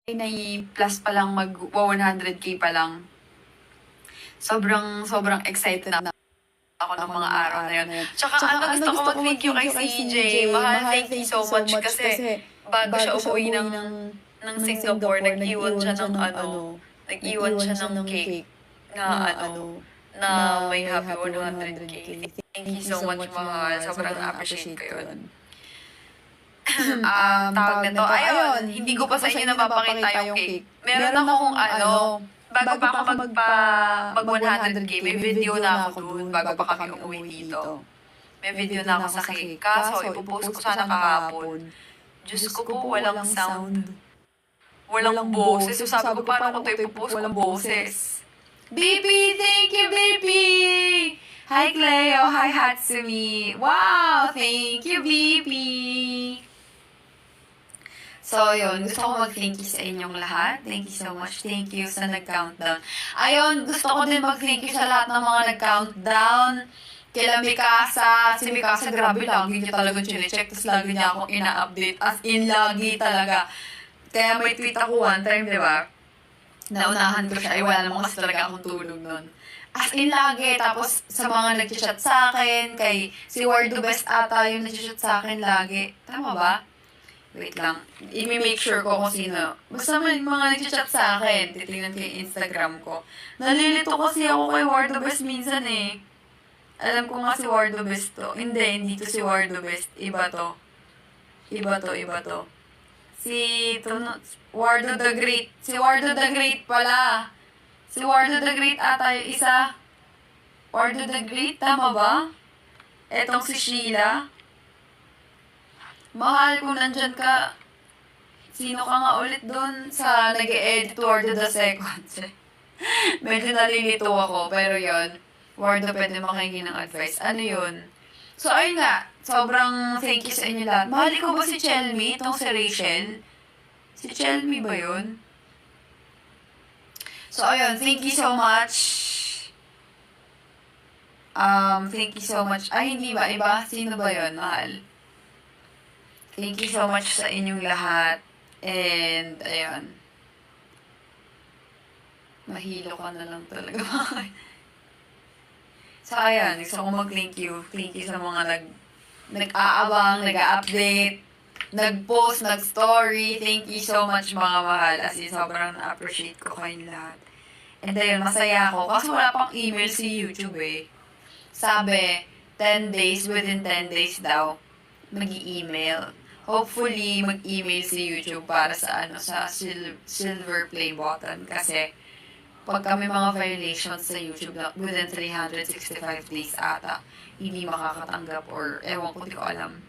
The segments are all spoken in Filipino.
plus pa lang, mag-100K pa lang. Sobrang excited na ako ng mga araw na yun. Tsaka gusto ko mag-thank you kay CJ. Mahal, thank you so much kasi bago siya umuwi ng Singapore, nag-iwan siya ng cake na may happy 100K. Thank you so much, mahal. Sobrang appreciate ko yun. Tawag nito, ayun, hindi ko pa sa inyo napapakita yung cake. Meron akong bago pa ako mag-100K, may video na ako dun, bago pa kami umuwi dito. May video na ako sa cake. Kaso, ipopost ko sana kahapon. Diyos ko po, walang sound. Walang boses. So sabi ko, paano ko ito ipopost? Walang boses. BP! Thank you, BP! Hi, Cleo! Hi, Hatsumi! Wow! Thank you, BP! So, yun. Gusto ko mag-thank you sa inyong lahat. Thank you so much. Thank you sa nag-countdown. Ayun, gusto ko din mag-thank you sa lahat ng mga nag-countdown. Kila Mikasa. Si Mikasa, grabe, lagi niya talagang chine-check. Tapos lagi niya akong ina-update. As in, lagi talaga. Kaya may tweet ako one time, di ba? Naunahan ko siya. Ay, wala naman kasi talaga akong tulog nun. As in, lagi. Tapos, sa mga nag-chat sa akin, kay si Wardo Best ata yung nag-chat sa akin lagi. Tama ba? Wait lang. I-make sure ko kung sino. Basta may mga nag-chat sa akin. Titingnan ko yung Instagram ko. Nalilito kasi ako kay Wardo Best minsan eh. Alam ko nga si Wardo Best to. Hindi to si Wardo Best. Iba to. Wardo the Great. Si Wardo the Great pala. Si Wardo the Great ata yung isa. Wardo the Great, tama ba? Etong si Sheila. Mahal, kung nandyan ka, sino ka nga ulit doon sa nag-e-edit Wardo the Second? Medyo nalilito ako, pero yun, Wardo pwede makinig ng advice. Ano yun? So, ayun nga, sobrang thank you sa inyo lahat. Mahal ko ba si Chelmy, itong si Rachel? Si Chelmy ba yun? So, ayun, thank you so much. Thank you so much. Ay, hindi ba? Iba? Sino ba yun, mahal? Thank you so much sa inyong lahat. And, ayun. Mahilo ka na lang talaga. So, ayun. Gusto ko mag-thank you. Thank you sa mga nag-aabang, nag-update, nag-post, nag-story. Thank you so much, mga mahal. As in, sobrang na-appreciate ko kayong lahat. And ayun, masaya ako. Kasi wala pang email si YouTube eh. Sabi, 10 days, within 10 days daw, mag-i-email. Hopefully, mag-email si YouTube para sa silver play button. Kasi, pag kami mga violations sa YouTube na within 365 days ata, hindi makakatanggap or ewan ko, di ko alam.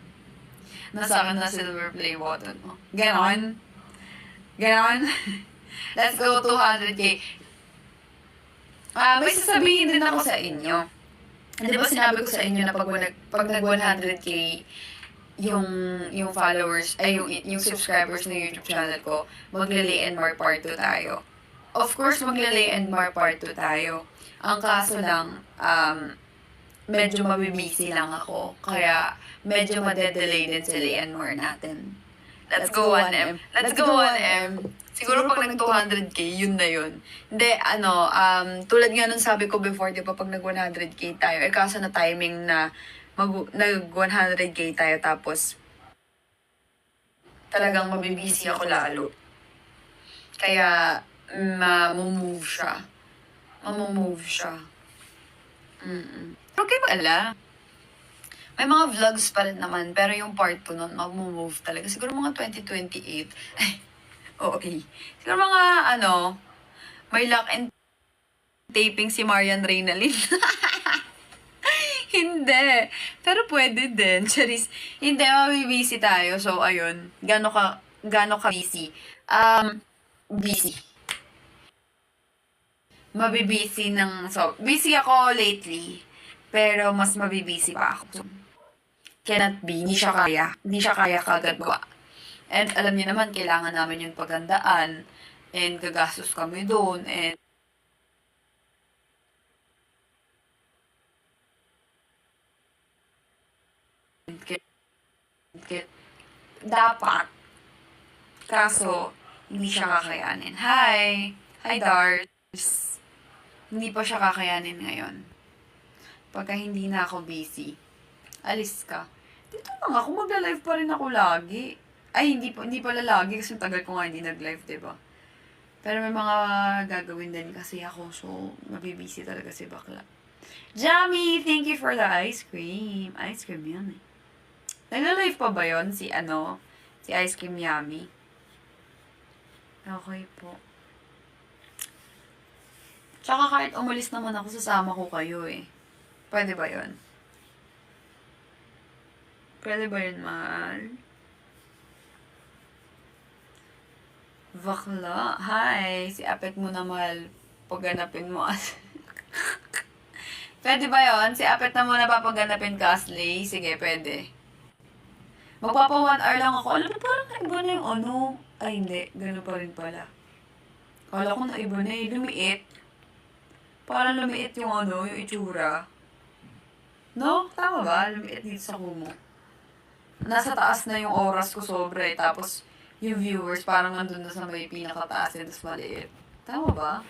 Nasa akin na silver play button mo. Ganon? Let's go 200K. May sasabihin din ako sa inyo. Di ba sinabi ko sa inyo na pag nag-100K, yung followers, ay yung subscribers ng YouTube channel ko, magle-lay and more part 2 tayo. Of course, magle-lay and more part 2 tayo. Ang kaso lang, medyo mabibisi lang ako. Kaya, medyo madedelay din sa lay and more natin. Let's go 1M. Let's go 1M. Siguro pag nag-200K, yun na yun. Hindi, tulad nga nung sabi ko before, di ba, pag nag-100K tayo, kaso na timing na nag-100K tayo, tapos talagang mabibisi ako lalo. Kaya, mamumove siya. Pero kayo pala, may mga vlogs pa rin naman, pero yung part 2 nun, mamumove talaga. Siguro mga 2028. Okay. Siguro mga, may lock and taping si Marian Reynalyn. Hindi. Pero pwede din. Charis. Hindi, mabibisi tayo. So, ayun. Gano ka busy? Busy. Mabibisi busy ako lately. Pero mas mabibisi pa ako. So, cannot be. Hindi siya kaya kagad gawa. And alam niyo naman, kailangan namin yung pagandaan. And gagastos kami doon. And dapat. Kaso, Hindi siya kakayanin. Hi! Hi, Dars! Hindi pa siya kakayanin ngayon. Pagka hindi na ako busy, alis ka. Dito lang ako, magla-live pa rin ako lagi. Ay, hindi pala lagi kasi tagal ko nga hindi nag-live, diba? Pero may mga gagawin din kasi ako, so mabibisi talaga si bakla. Jamie, thank you for the ice cream. Ice cream yun eh. Nagla-live pa ba yun? Si Ice Cream Yummy? Okay po. Tsaka kahit umalis naman ako, sasama ko kayo eh. Pwede ba yun? Pwede ba yun, mahal? Bakla. Hi! Si Apet mo na, mahal. Pagganapin mo. Pwede ba yun? Si Apet na muna papaganapin ka, Asley? Sige, pwede. Magpapa 1 hour lang ako. Alam mo, parang naiba na yung ano. Ay, hindi. Ganun pa rin pala. Kala ko naiba na eh. Lumiit. Parang lumiit yung yung itsura. No? Tama ba? Lumiit dito sa kumo. Nasa taas na yung oras ko sobra eh. Tapos, yung viewers parang nandun na sa may pinakataas eh. Tapos maliit. Tama ba?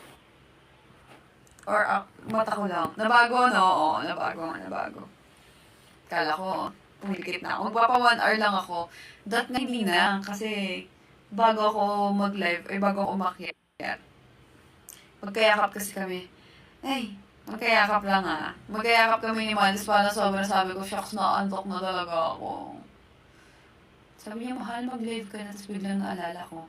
Or mata ko lang. Nabago, no? Oo, nabago. Kala ko, pumikit na ako. Magpapa 1 hour lang ako. That nga hindi na. Kasi, bago ako mag-live, ay bago ako umakyat. Magkayakap kasi kami. Ay, magkayakap lang ah. Magkayakap kami ni Miles para sobrang sabi ko, shucks, na-antok na talaga ako. Sabi niya, mahal, mag-live ka na. Tapos biglang naalala ko.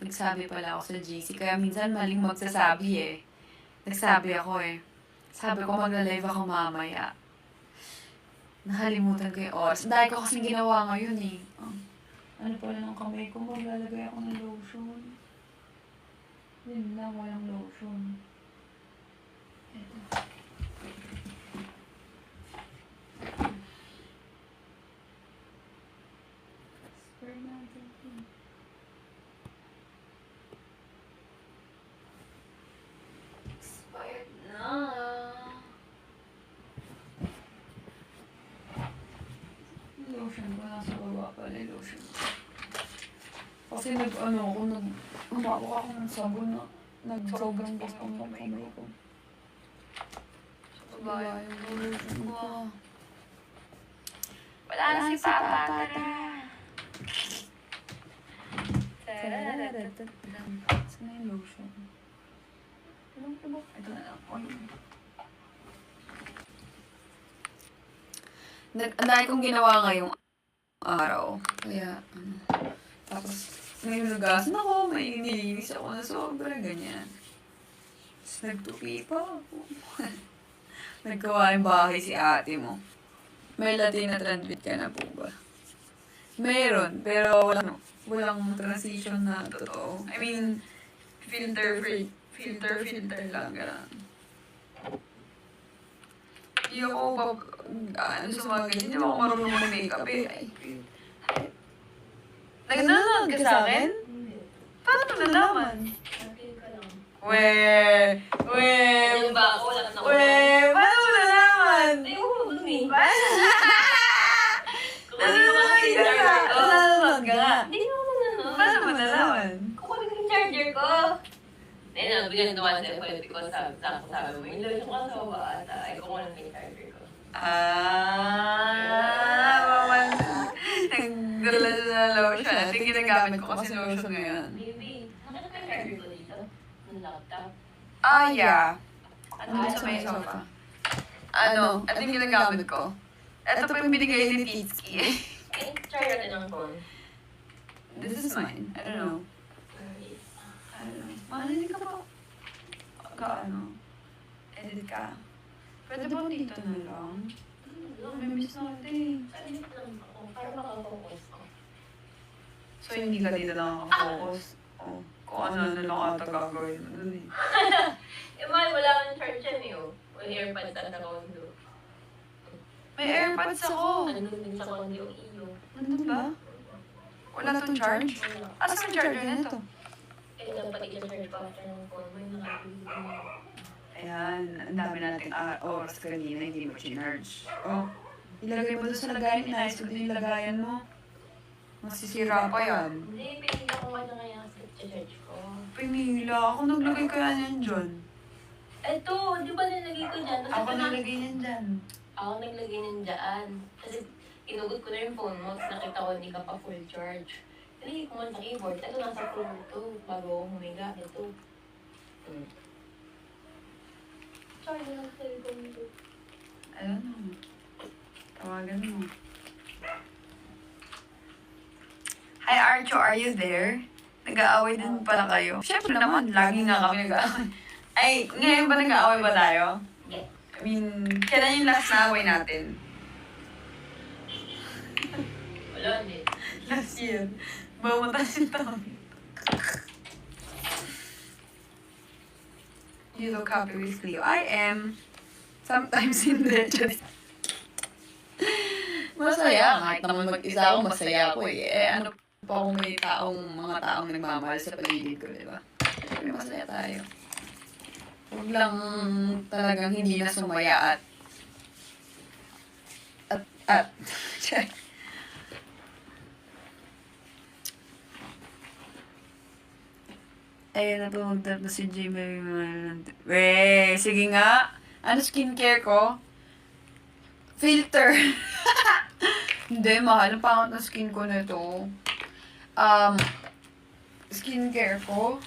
Nagsabi pala ako sa GC. Kaya minsan maling magsasabi eh. Nagsabi ako eh. Sabi ko, mag-live ako mamaya. Nakalimutan ko yung oras. Dahil ko kasing ginawa ngayon eh. Ano pala ng kamay ko? Maglalagay ako ng lotion. Yun lang, walang lotion. Ito. Spray natin ito. Expired na. Lotion ko, nasa baba pala yung lotion ko. Kasi humawak ako ng sabon na sobrang gusto ng kamay ko. Sa baba yung lotion ko. Wala na si Papa, tara! Saan na yung lotion? Ito na lang. Ang dahil kong ginawa ngayong araw. Kaya, tapos, may nagasan ako, may nilinis ako na sobra, ganyan. Tapos, nagtupi pa ako. Nagkawa yung bahay si ate mo. May Latina transmit ka na po ba? Meron, pero walang transition na totoo. I mean, filter lang, gano'n. Hindi ako sa mga ganyan, hindi ako marunong mag-makeup eh. Nagdanood ka sa akin? Paano mo nalaman? Paano mo nalaman? Nanonood ka nga. Paano mo nalaman? Kukunin ko yung charger ko. Ayun, bigyan naman sa pwede ko sabi mo. Yung lotion ko sa baba at ay kukunin ko yung charger ko. Nagdala na lotion. Ito yung ginagamit ko kasi lotion ngayon. Baby, nakita ko yung charger ko dito? Yung laptop. Yeah. Ano Sa may sofa. Ito yung ginagamit ko. Ito pa yung binigay ni Titski. Yung charger natin ng phone. This is mine. I don't know. Mahalin ka pa. Edit ka. Pwede ba dito na lang? May miss natin. Edit lang ako. Para makafocus ko. So, hindi ka dito lang ako-focus? Kung ano lang ata gagawin mo dun eh. Yung mahal, wala akong charge yan eh. Wala airpods at sa condo. May AirPods ako. Ano din sa condo yung iyo. Ano ba? Wala tong charge? Asan charger na ito? Eh, dapat i-charge pa after ng phone mo. Yung nakabili mo. Ayan, ang dami nating oras kanina, hindi mo chinarge. Ilagay mo doon sa lagayan, inayos ko din yung lagayan mo. Masisira pa yan. Hindi, pinili ko nga na kaya sa I-search ko. Pinila ako. Naglagay kaya niyan dyan. Eto, di ba nilagay ko dyan? Tapos Ako ito na- naglagay niyan dyan. Ako naglagay ng dyan. Kasi inugot ko na yung phone mo, tapos nakita ko hindi ka pa full charge. Nilagay ko man sa keyboard. Ito nasa phone to, bago ako humiga. Ito. Charge na sa cellphone mo. Ayun. Tawagan mo. Hi Archo, are you there? Nag-aaway din pala kayo. Siyempre naman, lagi nga kami nag-aaway. Ay, ngayon ba nag-aaway ba tayo? Yeah. I mean, kailan yung last na away natin? Wala din. Last year. Bumata si Tommy. You look happy with Cleo. I am. Sometimes hindi. Just masaya. Kahit naman mag-isa ako, masaya ako eh. Ano pa kung may mga taong nagmamahal sa paligid ko, di ba? Siyempre, masaya tayo. Huwag lang talagang hindi na sumaya at check. Ayun na pumunta na si Jimmy. Weh, sige nga. Ano skincare ko? Filter. Hindi, mahal ang pangat na skin ko nito. Skincare ko.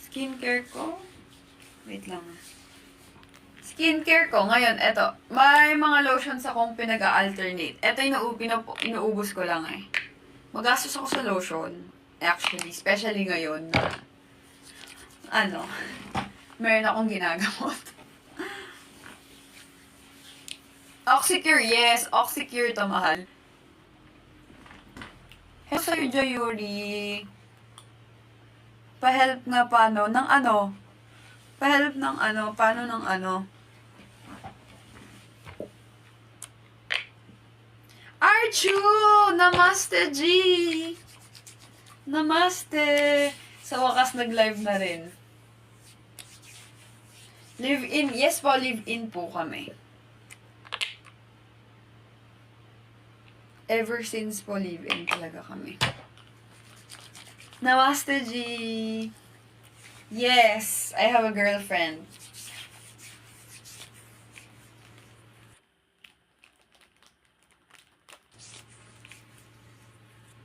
Skincare ko. Wait lang. Skincare ko, ngayon, eto. May mga lotions akong pinag-alternate. Eto yung inuubos ko lang eh. Magastos ako sa lotion. Actually, especially ngayon na, meron akong ginagamot. Oxycure, yes. Oxycure to, mahal. Hello sa'yo, Jayuri. Pa-help na paano? Ng ano? Pa-help ng ano? Paano ng ano? Archu! Namaste, G! Namaste! Sa wakas, nag-live na rin. Live-in. Yes po, live-in po kami. Ever since po, live-in talaga kami. Namaste, G! Yes! I have a girlfriend.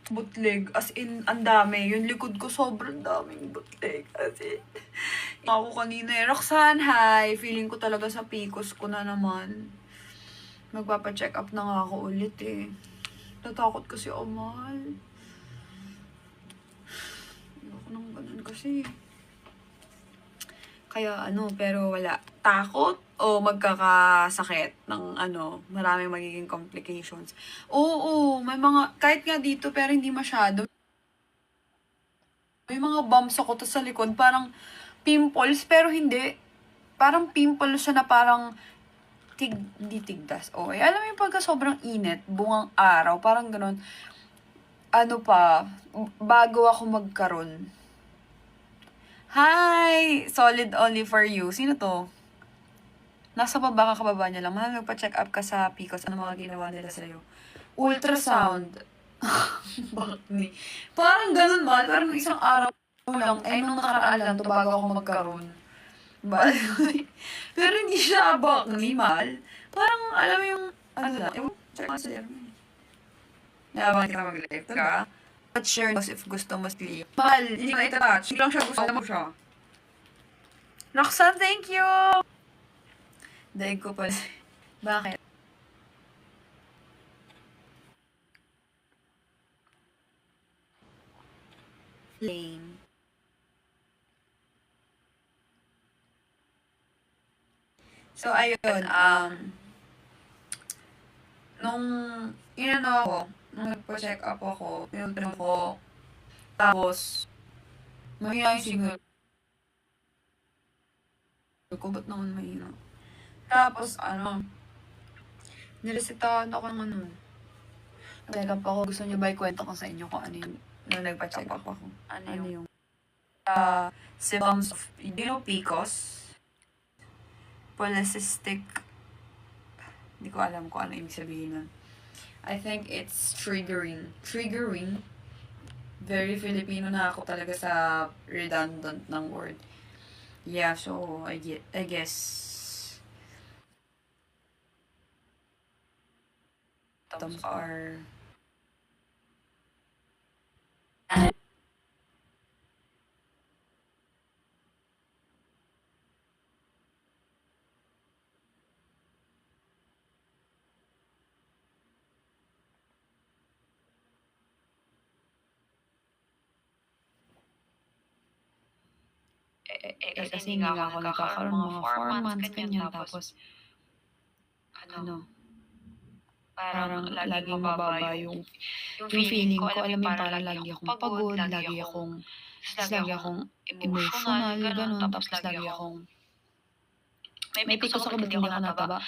Bootleg. As in, ang dami. Yung likod ko, sobrang daming bootleg. As in, ako kanina eh. Roxanne, hi! Feeling ko talaga sa PCOS ko na naman. Magpapa-check up na nga ako ulit eh. Natakot kasi ako, mahal. Ayoko nang ganun kasi. Kaya pero wala. Takot o magkakasakit ng maraming magiging complications. Oo, may mga, kahit nga dito pero hindi masyado. May mga bumps ako to sa likod, parang pimples pero hindi. Parang pimples siya na parang hindi tigdas. Okay, alam mo yung pagka sobrang init, bungang araw, parang ganun. Bago ako magkaroon. Hi! Solid only for you. Sino to? Nasa baba ka, kababa niya lang. Mahal, magpa-check up ka sa PCOS. Ano mga ginawa nila sa'yo? Ultrasound. Bakit? Parang ganun, mahal. Parang isang araw lang. Ay, nung nakaraan lang to bago ako magkaroon. Pero hindi siya bakni, mahal. Parang, alam mo yung, check mo sa Nabang kita mag-live ka. But share us if gusto mo si mahal, hindi ko na itatouch. Hindi lang siya gusto mo siya. Roxanne, thank you! Daig ko pala. Bakit? Lame. So, ayun, nung nung nagpa-check up ako, pinuntan ko, tapos, mahina yung signal ko, ba't naman mahina? Tapos, niresetahan ako ng Teka pa ako, gusto niyo ba ikwento ko sa inyo kung ano yung, nung nagpa-check up ako? Ano yung symptoms of, PCOS? Polycystic, hindi ko alam kung ano ibig sabihin nun. I think it's triggering. Very Filipino na ako talaga sa redundant ng word. Yeah, so I guess thumbs are kasi hindi nga ako nagkakaroon mga 4 months, ganyan. Tapos, parang laging mababa yung feeling ko. Alam mo, parang lagi akong pagod, lagi akong emotional, ganun. Tapos lagi akong, may pitos ako ba't hindi ako nataba?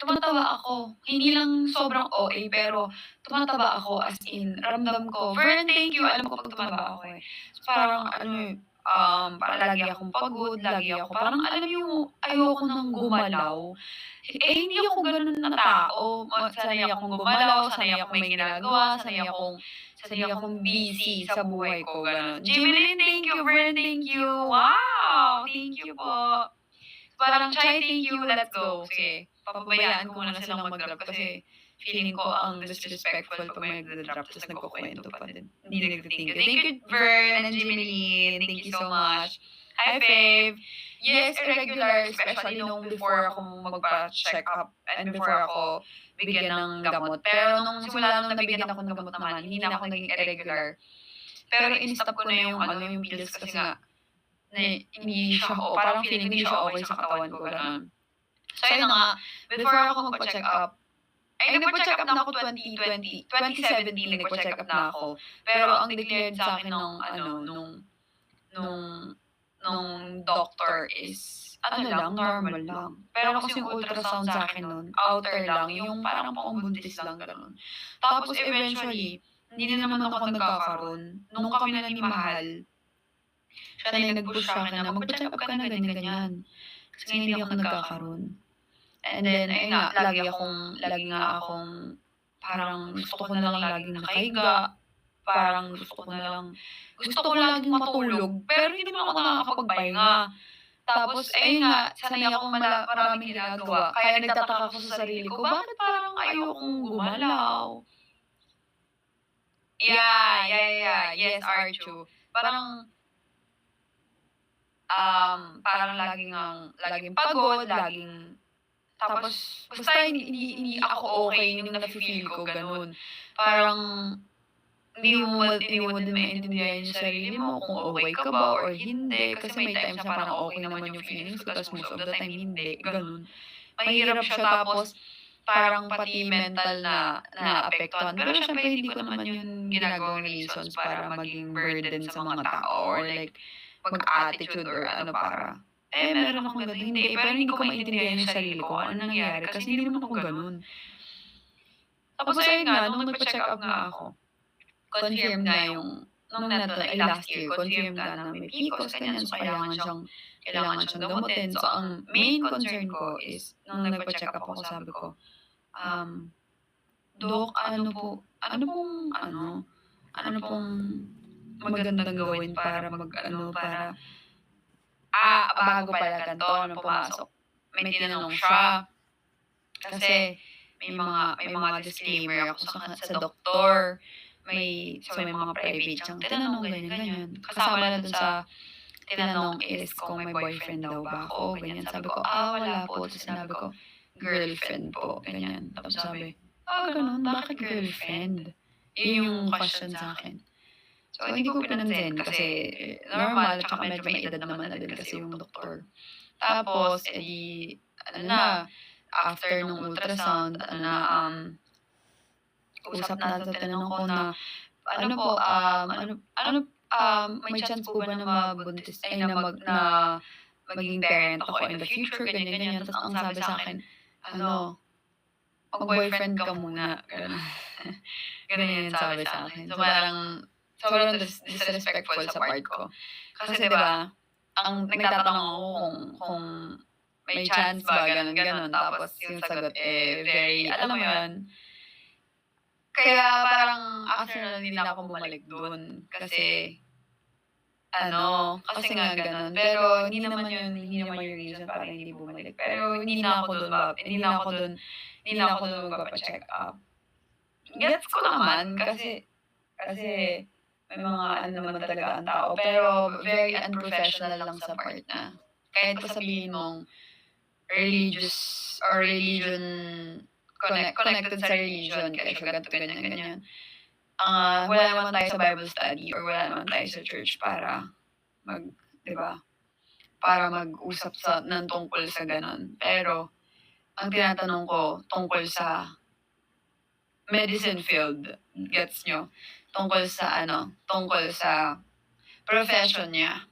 Tumataba ako. Hindi lang sobrang OA, pero tumataba ako as in, ramdam ko. Vern, thank you. Alam ko pag tumataba ako eh. So, parang, parang lagi akong pagod, lagi ako, parang alam yung ayoko nang gumalaw. Hindi ako ganun na tao. Sanay akong gumalaw, sanay akong may ginagawa, sanay akong busy sa buhay ko, ganun. Jimelin, thank you. Vern, thank you. Wow! Thank you po. Parang, Chai, thank you. Let's go. Sige, papabayaan ko muna silang mag-drop kasi feeling ko ang disrespectful pag may nag-drop tapos nagkukwento pa din. Hindi nag-thank you. Thank you, Vern and Jimelin. Thank you so much. Hi, Fave. Yes, irregular, especially nung before ako magpa-check up and before ako bigyan ng gamot. Pero nung simula nung nabigyan ako ng gamot naman, hindi na ako naging irregular. Pero in-stop ko na yung pills kasi nga, hindi siya, parang feeling hindi siya okay sa katawan ko, gano'n. So, yun na nga, before ako magpa-check up, nagpa-check up na ako 2017, nagpa-check up na ako. Pero ang declared sa akin nung doctor is, normal lang. Pero kasi yung ultrasound sa akin nun, outer lang, yung parang pangbuntis lang, gano'n. Tapos eventually, hindi na naman ako nagkakaroon. Nung kami na ni Mahal, siya na yung nag-push sa akin na magpa-check up ka na ganyan-ganyan. Kasi hindi ako nagkakaroon. And then, ayun nga, lagi nga akong, parang gusto ko na lang laging nakahiga. Parang gusto ko laging matulog. Pero hindi naman ako nakakapagpahinga. Tapos, ayun nga, sanay akong maraming ginagawa. Kaya nagtataka ako sa sarili ko, bakit parang ayokong gumalaw? Yeah. Yes, Archu. Parang laging pagod, tapos, basta hindi ako okay yung nafe-feel ko, ganun. Parang, hindi mo din maintindihan yung sarili mo kung okay ka ba or hindi. Kasi may times na parang okay naman yung feelings ko, tapos most of the time hindi, ganun. Mahirap siya, tapos parang pati mental na naapektuhan. Pero syempre, hindi ko naman yun ginagawang reasons para maging burden sa mga tao or like, mag-attitude or para, meron akong ganun. Hindi, pero hindi ko maintindihan yung sarili ko ano nangyayari kasi hindi naman ako ganun. Tapos ayun nga, nung nagpa-check up nga ako, confirm nga yung, last year, confirm nga na may PCOS, ganyan, so kailangan siyang gamutin. So ang main concern ko is, nung nagpa-check up ako, sabi ko, Dok, ano pong magandang gawin para bago pala ganito, nung pumasok, may tinanong siya. Kasi, may mga disclaimer ako sa doktor. May mga private siyang tinanong, ganyan. Kasama na dun sa tinanong is kung may boyfriend daw ba ako, ganyan. Sabi ko, wala po. Tapos sinabi ko, girlfriend po, ganyan. Tapos sabi, ganun, bakit girlfriend? Yun yung question sa akin. So, hindi ko pinansin kasi normal, tsaka medyo may edad naman na din kasi yung doktor. Tapos, after nung ultrasound, usap na sa tinanong ko na, may chance po ba na mabuntis, na maging parent ako in the future, ganyan. Tapos ang sabi sa akin, mag-boyfriend ka muna. Ganun yung sabi sa akin. So, parang, sobrang disrespectful sa part ko. Kasi, diba, ang nagtatanong ako kung may chance ba, ganun. Tapos, yung sagot, very, alam mo yun, Kaya parang after na hindi na ako bumalik dun. Kasi, kasi nga ganun. Pero hindi naman yung reason para hindi bumalik. Pero hindi na ako dun magpapa-check up. Gets ko naman kasi may mga naman talaga ang tao. Pero very unprofessional lang sa part na kahit pa sabihin mong religious or religion connected sa religion, kaya siya ganito, ganyan. Wala naman tayo sa Bible study or wala naman tayo sa church para di ba? Para mag-usap ng tungkol sa ganon. Pero, ang tinatanong ko tungkol sa medicine field, gets nyo? Tungkol sa profession niya.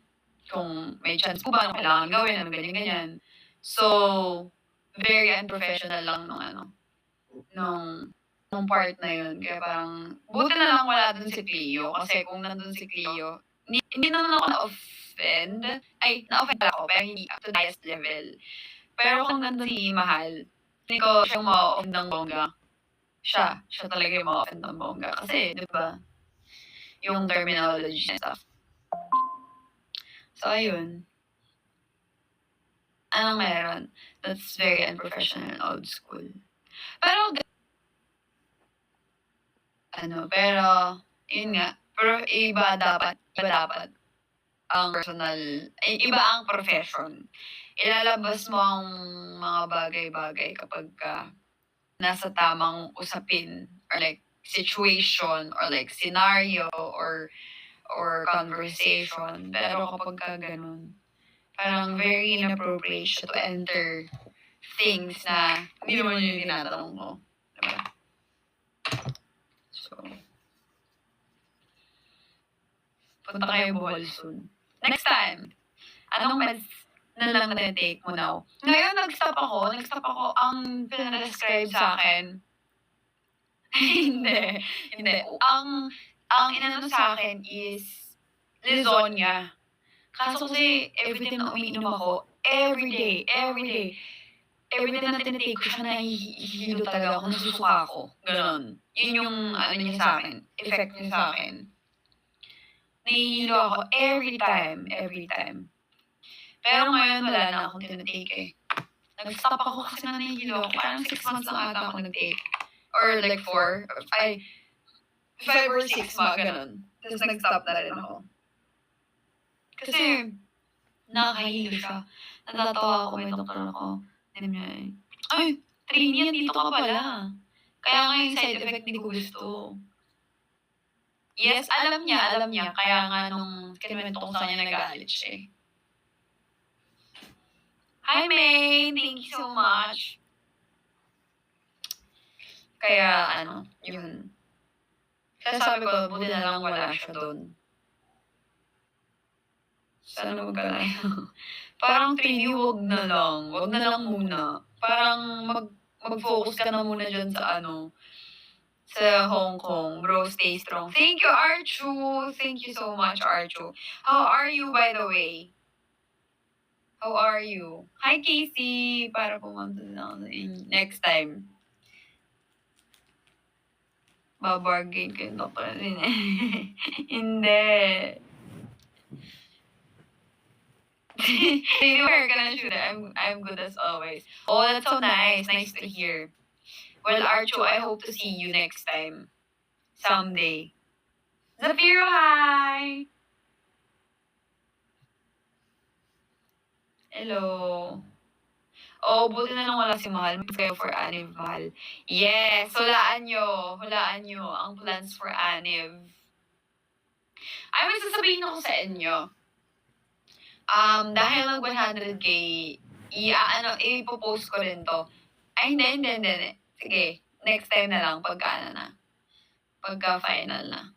Kung may chance po ba na kailangan gawin, ganyan. So, very unprofessional lang nung part na yun. Kaya parang, buti na lang wala dun si Cleo. Kasi kung nandun si Cleo, hindi naman ako na-offend. Na-offend ako, pero hindi up to the highest level. Pero kung nandun si Mahal, hindi ko siyang ma-offend ng bongga. Siya talaga yung ma-offend ng bongga. Kasi, di ba, yung terminology and stuff. So, ayun. Anong meron? That's very unprofessional and old school. Pero, yun nga, pero iba dapat ang iba ang profession. Ilalabas mo ang mga bagay-bagay kapag nasa tamang usapin or like situation or like scenario or conversation. Pero kapag ganun, parang very inappropriate siya to enter things na hindi naman yung tinatanong mo. Diba? So, punta kayo Bohol soon. Next time, anong meds na lang na-take mo now? Ngayon, nag-stop ako. Ang pinadescribe sa akin, hindi. Ang inano sa akin is Lizonia. Kaso kasi, every time na umiinom ako, every day, every time na tinitake ko siya, nahihilo talaga ako, nasusuka ako. Ganon. Yun yung, niya sa akin, effect niya sa akin. Nahihilo ako every time. Pero ngayon, wala na akong tinitake eh. Nag-stop ako kasi na nahihilo ako. Parang 6 months lang ata ako nag-take. Or like 5 or 6 mga ganon. Tapos nag-stop na rin ako. Kasi, nakakahilo siya. Natatawa ako, may doktor ako. Ay, Trini, dito ka pala. Kaya nga yung side effect hindi ko gusto. Yes, alam niya. Kaya nga nung kinwento ko sa kanya nag-aalit siya eh. Hi, May! Thank you so much. Kaya, yun. Kaya sabi ko, buti na lang wala siya doon. Sana magkalayo. Parang Trini, wag na lang muna. Parang mag-focus ka na muna dyan sa sa Hong Kong. Bro, stay strong. Thank you, Archu! Thank you so much, Archu. How are you, by the way? How are you? Hi, Casey! Para pumunta na next time. Babargain kayo na pa rin eh. Hindi. Really, we're gonna shoot it. I'm good as always. Oh, that's so nice. Nice to hear. Well, Archo, I hope to see you next time. Someday. Zafiro, hi! Hello. Oh, buti na lang wala si Mahal. Mag kayo for Aniv, Mahal. Yes! Hulaan nyo ang plans for Aniv. Ay, may sasabihin ako sa inyo. Dahil mag 100k, ipopost ko rin to. Ay, hindi. Sige, next time na lang, pagka final na.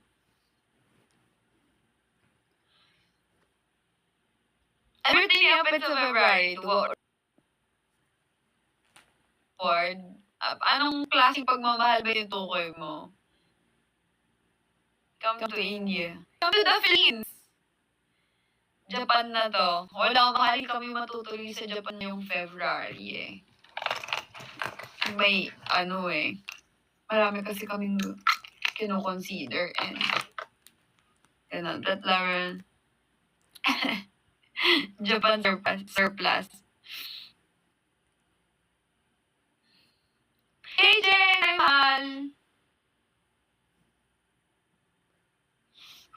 Everything happens in February. Lord, anong klaseng pagmamahal ba yung tukoy mo? Come to India. Come to the Philippines! Japan na to. Wala, mahal kami matutuloy sa Japan yung February eh. May, marami kasi kaming kino-consider and ganun. That level, Japan surplus. KJ, mahal!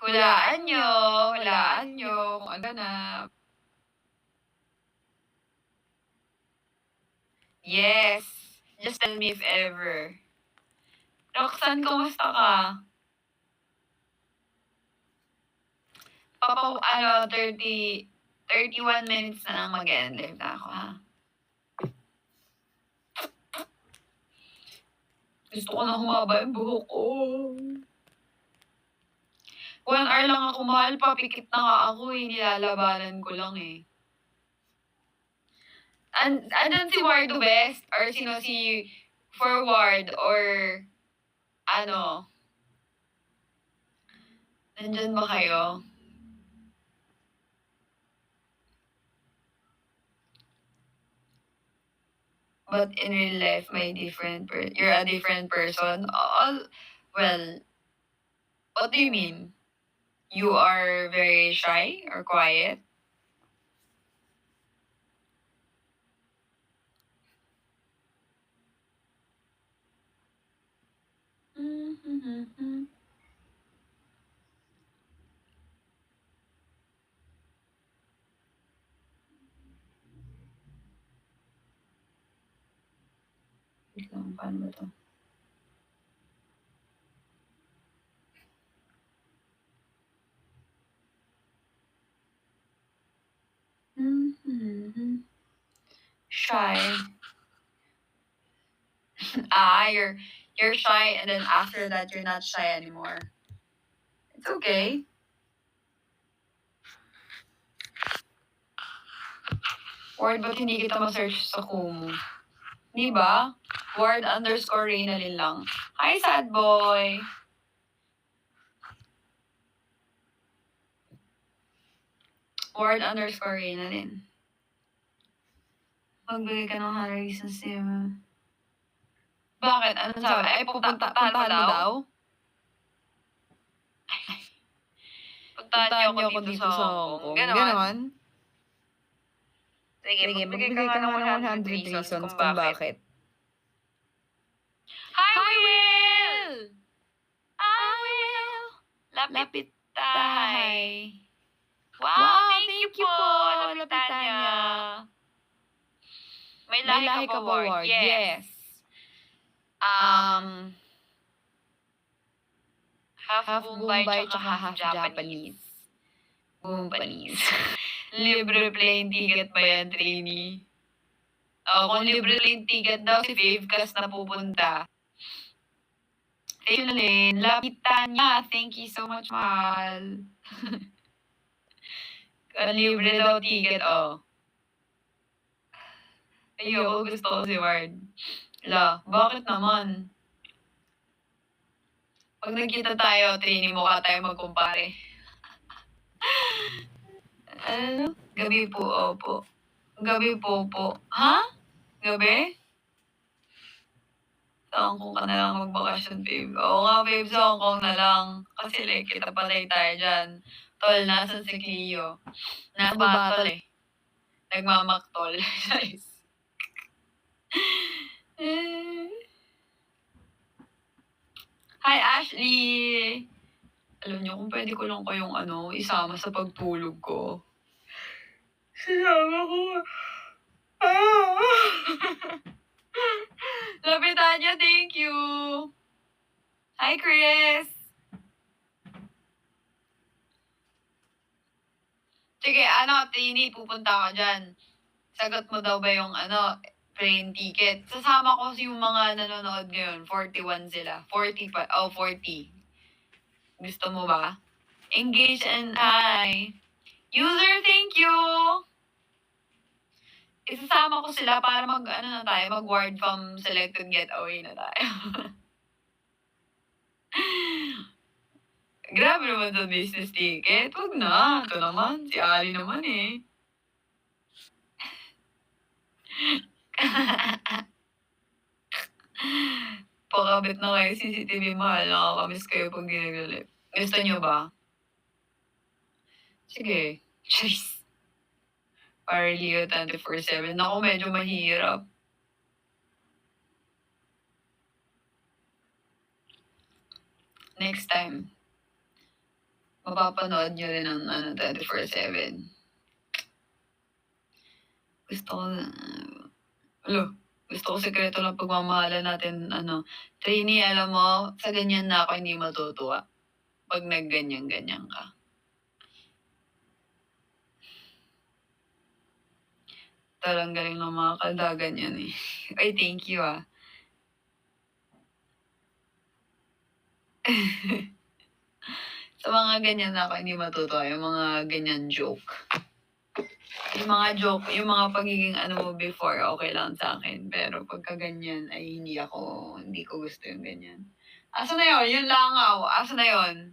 Hulaan nyo kung ano ganap. Yes, just tell me if ever. Roxanne, kumusta ka? 31 minutes na lang mag-end live na ako, ha? Gusto ko na humaba yung buhok ko. 1 hour lang ako, mahal, papikit na nga ako eh. Nilalabanan ko lang eh. Andun si Wardo Best? Or sino si Forward? Or ano? Nandyan ba kayo? But in real life, you're a different person. Well, what do you mean? You are very shy or quiet? Wait lang, paano ba to? Shy. You're shy and then after that you're not shy anymore. It's okay. Word, ba't hindi kita ma-search sa Kumu? Diba? Ward_Reynalyn lang. Hi, sad boy! Ward_Reynalyn. Magbigay ka ng 100 reasons niya. Bakit? Ano sabi? Ay, puntahan mo daw? Puntahan niyo ako dito sa Hong Kong. Ganon? Sige, magbigay ka nga ng 100 reasons kung bakit. Hi, Will! I will! Lapit tahay. Wow, thank you po, Lapitanya. May lahi ka ba, Ward? Yes. Half Mumbai tsaka half Japanese. Bumbanese. Libre plane ticket ba yan, Trini? Kung libre plane ticket daw, si Favecast na pupunta. Ayun na rin, lapitan niya. Thank you so much, mahal. Libre daw ticket, Ayoko, gusto ko si Ward. Bakit naman? Pag nagkita tayo, Trini, mukha tayo magkumpare. Ano? Gabi po, opo. Gabi po. Ha? Gabi? Sa Hong Kong ka na lang magbakasyon, babe. Oo nga, babe, sa Hong Kong na lang. Kasi like, kita patay tayo dyan. Tol, nasan si Cleo? Nasa battle eh. Nagmamaktol. Hi, Ashley! Alam niyo, kung pwede ko lang kayong isama sa pagtulog ko. Sisama ko. Lapitan niya, thank you! Hi, Chris! Sige, Trini, pupunta ka dyan. Sagot mo daw ba yung plane ticket? Sasama ko yung mga nanonood ngayon. 41 sila. 40 pa. 40. Gusto mo ba? Engage and hi. User, thank you! Isasama ko sila para mag-ward from selected getaway na tayo. Grabe naman sa business ticket. Huwag na. Ito naman. Si Ali naman eh. Pakabit na kayo CCTV, mahal. Nakakamiss kayo pag di nag-live. Gusto nyo ba? Sige. Cheers. Para Leo 24/7. Naku, medyo mahirap. Next time, mapapanood nyo rin ang 24/7. Gusto ko gusto ko sekreto lang pagmamahalan natin, Trini, alam mo, sa ganyan na ako hindi matutuwa. Pag nagganyan-ganyan ka. Talagang galing ng mga kaldagan yan eh. Ay, thank you ah. Sa mga ganyan na ako hindi matutuwa, yung mga ganyan joke. Yung mga joke, yung mga pagiging mo before, okay lang sa akin. Pero pagka ganyan, ay hindi ko gusto yung ganyan. Asa na yun? Yung langaw, asa na yun?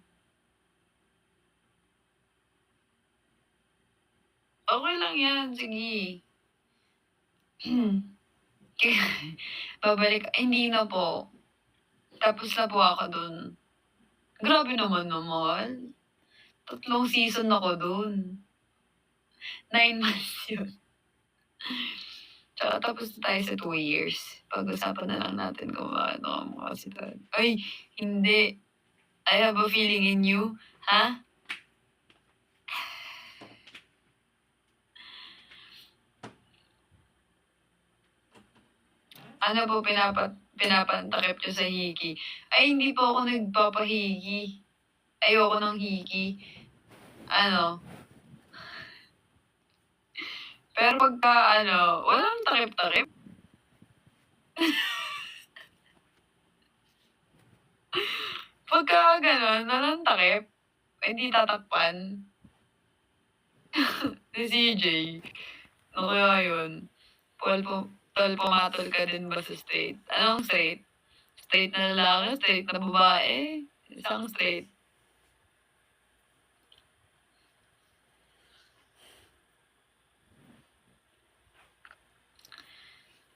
Okay lang yan, sige. Babalik, hindi na po. Tapos na po ako dun. Grabe naman naman. 3 season ako dun. 9 months yun. Tsaka tapos na tayo sa 2 years. Pag-usapan na lang natin kung bakit ako makasitan. Ay, hindi. I have a feeling in you. Ha? Ano po pinapantakip nyo sa hiki? Ay, hindi po ako nagpapahiki. Ayoko ng hiki. Pero pagka, walang takip-takip. Pagka gano'n, walang takip, hindi tatakpan. Si CJ, ano kaya yun? Tol, pumatol ka din ba sa straight? Anong straight? Straight na lalaki, straight na babae, isang straight.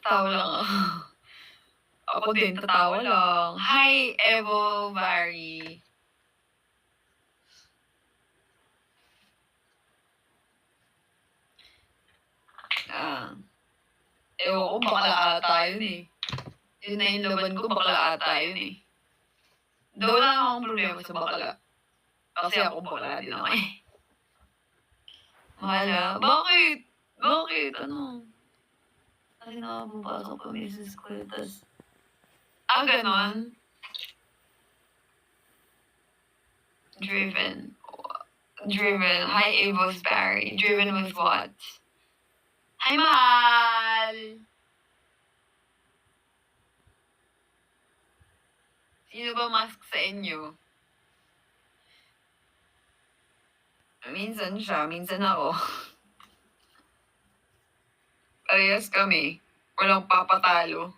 Tawa lang ako. Ako din, tatawa lang. Hi, Evo Vary. Ewan ko, bakla ata yun eh. Yun na yung laban ko, bakla ata yun eh. Daw lang akong problema sa bakla. Kasi ako bakla din ako eh. Mahala. Bakit? Bakit? Ano? Kasi nakapapasok kami sa school, tas... ganon? Driven. Hi, Avos Barry. Driven with what? Hi, mahal! Sino ba mask sa inyo? Minsan siya, minsan ako. Parehas kami. Walang papatalo.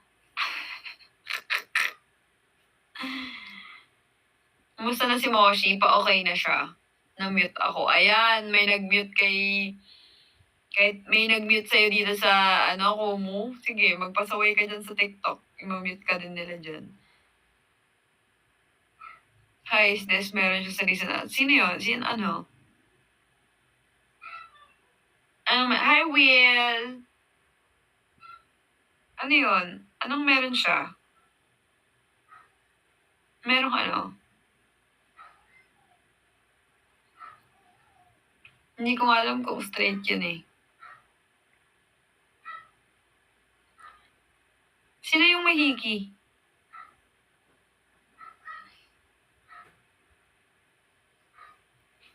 Kumusta na si Moshi? Pa-okay na siya. Na-mute ako. Ayan, may nag-mute kahit may nag-mute sa'yo dito sa, Kumu. Sige, magpasaway ka dyan sa TikTok. I-mute ka din nila dyan. Hi, is this? Meron siya sa lista na. Sino yun? Hi, Will! Ano yun? Anong meron siya? Merong Hindi ko alam kung straight yun eh. Sino yung mahiki?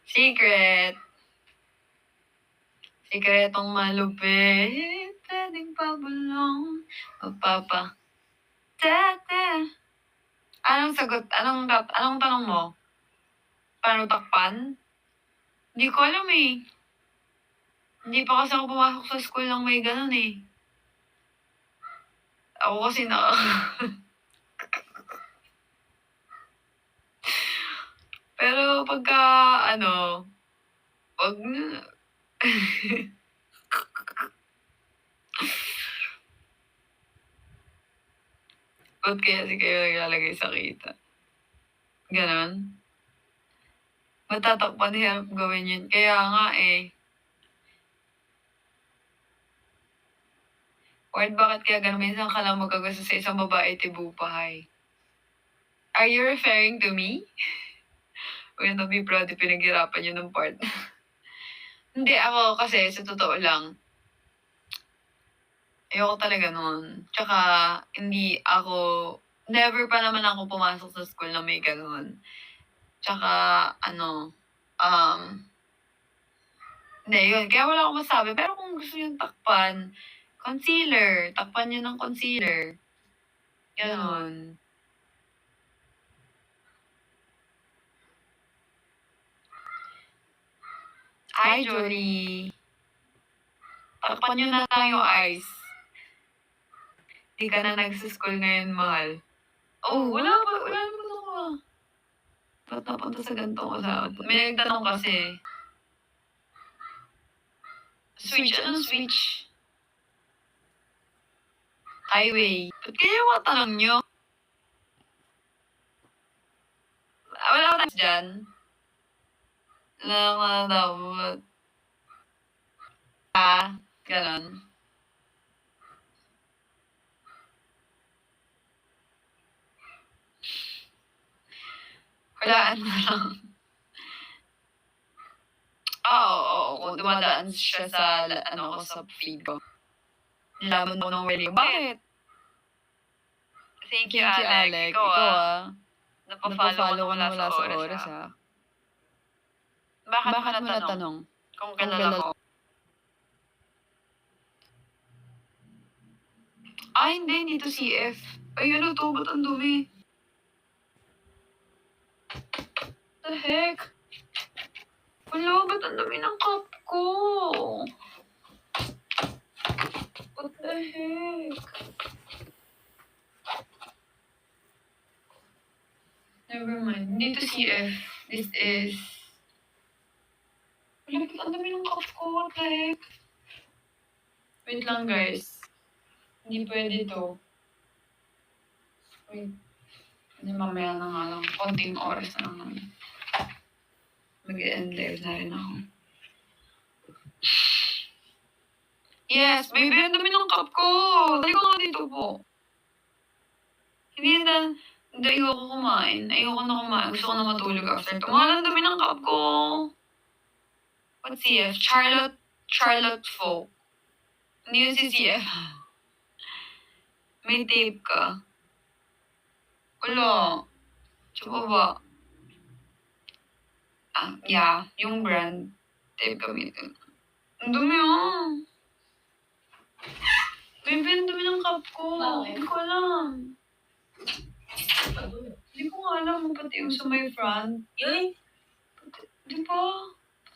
Secret. Sikretong malupit. Pwedeng pabulong. Magpapa. Tete. Anong sagot? Anong tanong mo? Paano takpan? Hindi ko alam eh. Hindi pa kasi ako pumasok sa school ng may ganun eh. Ako kasi Pero pagka, wag na. Ba't kaya si kayo naglalagay sa kita? Ganon. Matatakpan hirap gawin yun. Kaya nga eh. Ward, bakit kaya ganun? Minsan ka lang magkagusto sa isang babae, tibupahay. Are you referring to me? We're gonna be proud if pinaghirapan yun ng part. Hindi, ako kasi, sa totoo lang, ayoko talaga nun. Tsaka, hindi ako, never pa naman ako pumasok sa school na may ganun. Tsaka, hindi, yun. Kaya wala akong masabi. Pero kung gusto yung takpan, concealer. Takpan nyo ng concealer. Ganon. Hi, Jolie. Takpan nyo na lang yung eyes. Di ka na nagsiskool ngayon, mahal. Oh, wala naman ako. Ba't napunta sa gantong usapan? May nagtanong kasi. Switch? Anong switch? Highway. Ba't kaya yung mga tanong nyo? Wala ko tayo dyan. Wala ko dapat. Ganon. Walaan mo lang. Oo. Kung dumadaan siya sa, sa feed ko. Nilaban mo ng wedding. Bakit? Thank you, Alec. Ikaw Napafollow ko na wala sa oras, ha? Bakit mo natanong? Kung kailan ako? Hindi to CF. Ay, ano to? Ba't ang dumi? The heck? Wala, ba't ang dumi ng cup ko? What the heck? Never mind. Hindi to CF. This is... Wala, ba't ang dumi ng cup ko? What the heck? Wait lang, guys. Hindi pwede to. Wait. Hindi, mamaya na nga lang. Konting oras na lang. Mag-end live na rin ako. Yes, baby, ang dami ng cup ko. Dali ko nga dito po. Hindi, ayoko kumain. Ayoko na kumain. Gusto ko na matulog after ito. Mahal, ang dami ng cup ko. What's CF? Charlotte Folk. Hindi yun si CF. May tape ka. Wala. Sa baba. Yeah. Yung brand. Tape gamitin. Ang dumi Baby, ang dumi ng cup ko. Bakit? Hindi ko alam. Hindi ko nga alam. Pati yung sa may front. Yun? Di ba?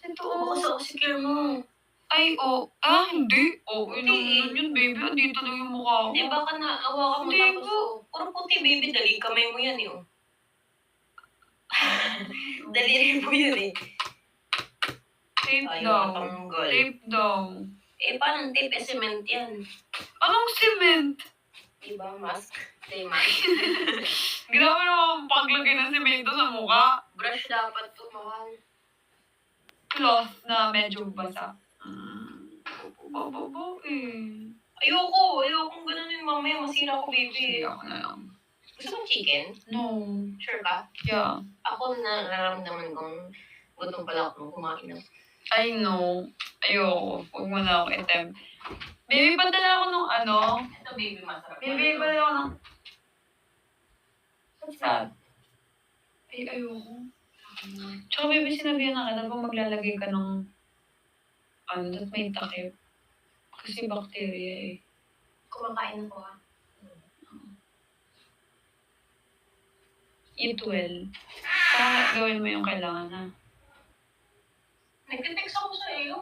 Ito, Bukas ako secure mo. Ay, hindi. Inom yun, baby. Andito lang yung mukha ko. Hindi, baka naawa ka mo Hindi tapos po. puro puti, baby. Dali, kamay mo yan, yun. Daliri mo yun, eh. Tape Ay, daw. matanggal. Tape daw. Paano tape? Cement yan. Anong cement? Diba, mask? Day mask. Grabe naman paglagay ng semento sa mukha. Brush dapat to, mahal. Cloth na medyo basa. Babo Ayokong ganun yung mamaya. Masira ko, baby. Sige ako na lang. Gusto mong chicken? No. Sure ka? Yeah. Ako nararamdaman kong gutom pala ako nung kumain ng... I know. Ayoko. Huwag mo na akong attempt. Baby, padala ako nung Ito, baby, masarap. Baby, padala ako nung... What's that? Ay, ayoko. Tsaka baby, sinabihan na kita kung maglalagay ka ng... that may takip. Kasi bacteria eh. Kumakain ko, ha? Eat well. Para gawin mo yung kailangan na. Nagtitext ako sa iyo.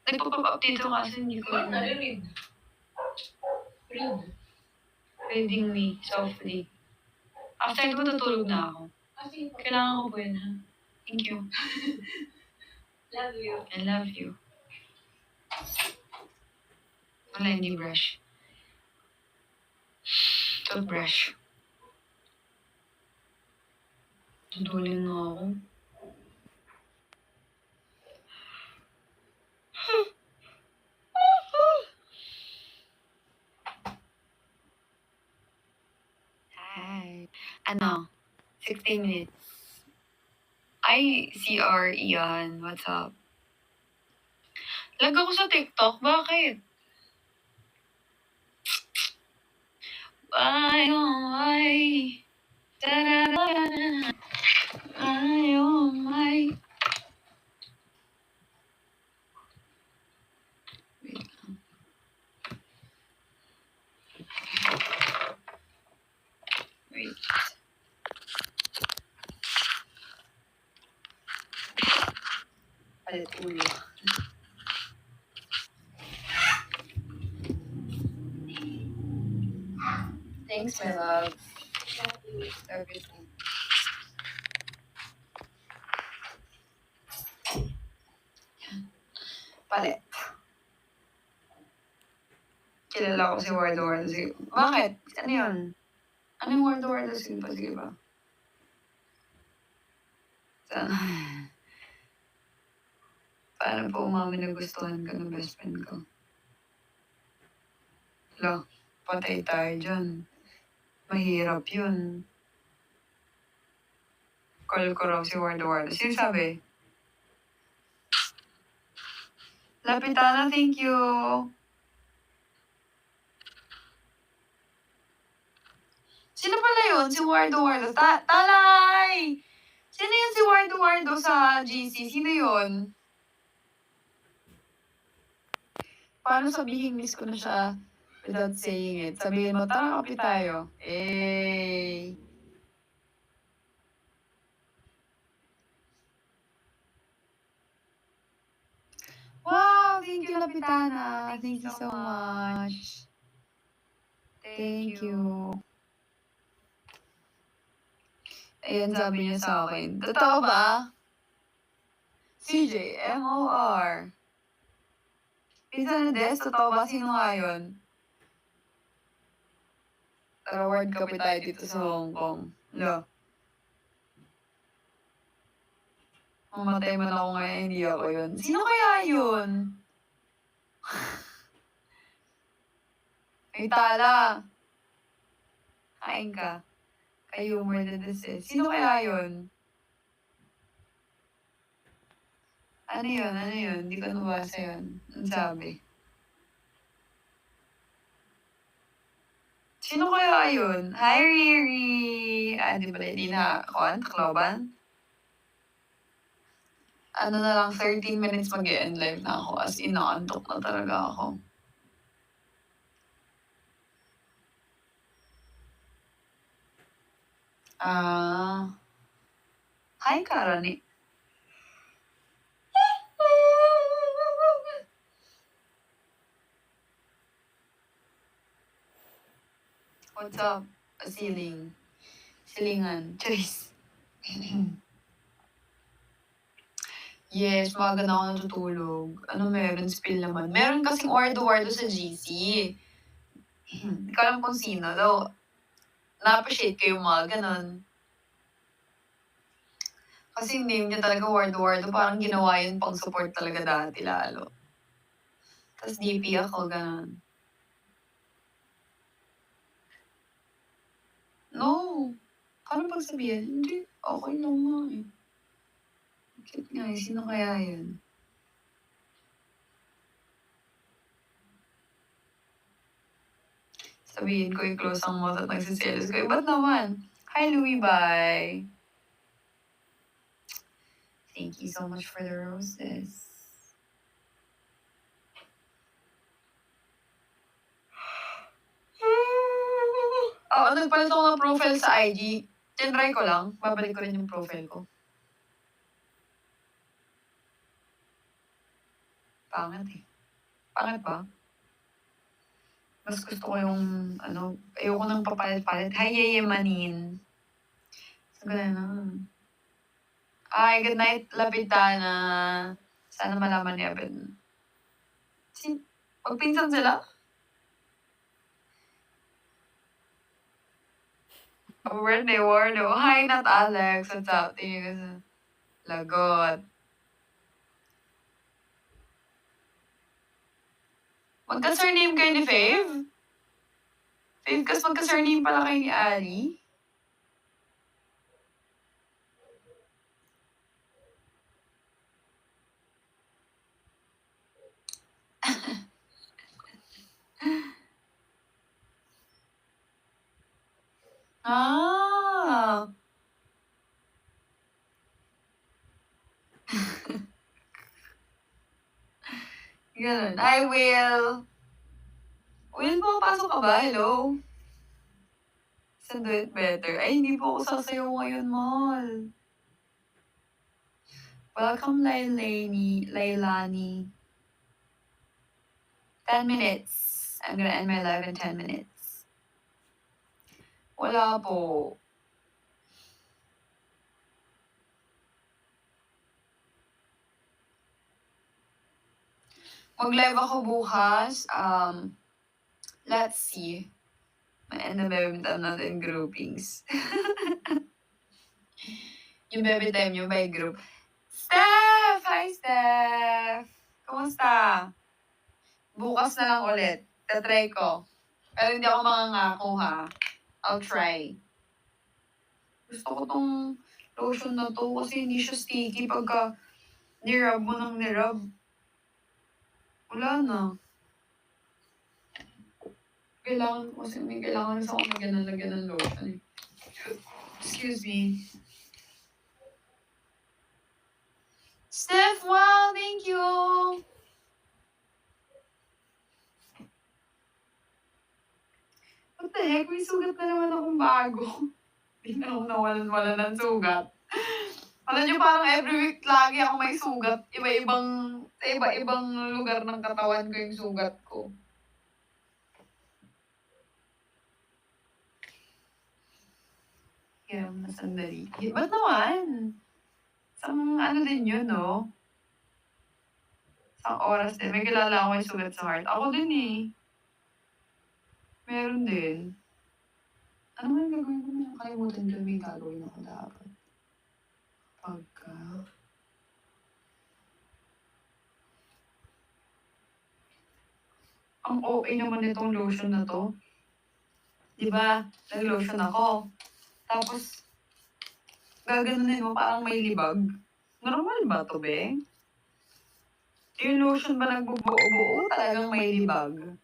Nagpapap-update ko kasi hindi ko Ano, read. Read. reading me softly. After ito, matutulog na ako. Kasi, Kailangan ko po yun, ha? Thank you. love you. I love you. Wala, hindi brush. Toothbrush. Tutulin na ako. Hi. Ano? 16 minutes. Ay, CR, Ian. What's up? Lag ako sa TikTok. Bakit? Why, oh, why? Da-da-da-da-da. Why, oh, why? Wait lang. Wait. Palit ulo. Thanks, my love. Everything. Palit. Kilala ko si Wardo Wardo. Bakit? Ano yun? Ano yung Wardo Wardo? Sige ba? Sana. Paano po umamin na gustuhan ka ng best friend ko? Lo, patay tayo dyan. Mahirap yun. Call ko raw si Wardo Wardo. Sino sabi? Lapitana, thank you. Sino pala yun? Si Wardo Wardo. Talay! Sino yun si Wardo Wardo sa GC? Sino yun? Paano sabihin miss ko na siya without saying it? Sabihin mo, tara kape tayo. Eh. Wow, thank you, Lapitana. Thank you so much. Thank you. Ayan, sabi niya sa akin. Totoo ba? CJ, MOR. Pinsan na Des, totoo ba? Sino nga yun? Tara, word kape tayo dito sa Hong Kong. Lo. Mamatay man ako ngayon, hindi ako yun. Sino kaya yun? Ay, Tala. Kain ka. Kayo, more than this is. Sino kaya yun? Ano yun? Hindi ko nabasa yun. Ang sabi. Sino kaya yun? Hi, Riri! Di ba hindi na Kloban? Ano na lang, 13 minutes mag-e-end live na ako. As in, nakaantok na talaga ako. Hi, Karani. What's up? Silingan. Charis. Yes, maaga na ako natutulog. Ano meron? Spill naman. Meron kasing Wardo sa GC. Hindi ko alam kung sino. Though, na-appreciate ko yung mga ganon. Kasi yung name niya talaga Wardo. Parang ginawa yun pang support talaga dati lalo. Tapos DP ako, ganon. No. Paano pagsabihin? Hindi. Okay lang nga eh. Cute nga eh. Sino kaya yun? Sabihin ko yung close ang mata at nagsiselos ko. Ba't naman? Hi, Louie. Bye. Thank you so much for the roses. Nagpalit ako ng profile sa IG. Tinry ko lang. Babalik ko rin yung profile ko. Pangit eh. Pangit ba? Mas gusto ko yung, ayoko nang papalit-palit. Hi, Yayamanin. So, ganun na. Ay, good night, Lapitana. Sana malaman ni Evan. Magpinsan sila? Happy birthday, Wardo. Hi, not Alex. What's up? Thank you guys. Lagot. Magka-surname kayo ni Fave? Fave, kas magka-surname pala kayo ni Ali? Ah! Ganun. I will. Will, pumapasok ka ba? Hello? Sa Do It Better. Ay, hindi po ako sasayaw ngayon, Mahal. Welcome, Lailani. 10 minutes. I'm gonna end my live in 10 minutes. Wala po. Mag-live ako bukas. Let's see. May end na baby time natin groupings. Yung baby time nyo by group. Steph! Hi, Steph! Kumusta? Bukas na lang ulit. Tatry ko. Pero hindi ako makangako, ha? I'll try. Gusto ko tong lotion na to kasi hindi siya sticky pagka nirub mo ng nirub. Wala na. Kailangan kasi kailangan sa ako lagyan ng lotion. Excuse me. Steph, wow, thank you! What the heck? May sugat na naman akong bago. Hindi na ako nawalan ng sugat. Alam niyo, parang every week lagi ako may sugat. Iba-ibang lugar ng katawan ko yung sugat ko. Kaya na sandali. Ba't naman? Isang ano din yun, no? Isang oras din. May kilala ako may sugat sa heart. Ako din eh. Meron din. Ano man gagawin ko? Nakalimutan ko may gagawin ako dapat. Pagka... Ang OA naman nitong lotion na to. Diba? Nag-lotion ako. Tapos, gaganunin mo parang may libag. Normal ba to, be? Yung lotion ba nagbubuo-buo? Talagang may libag.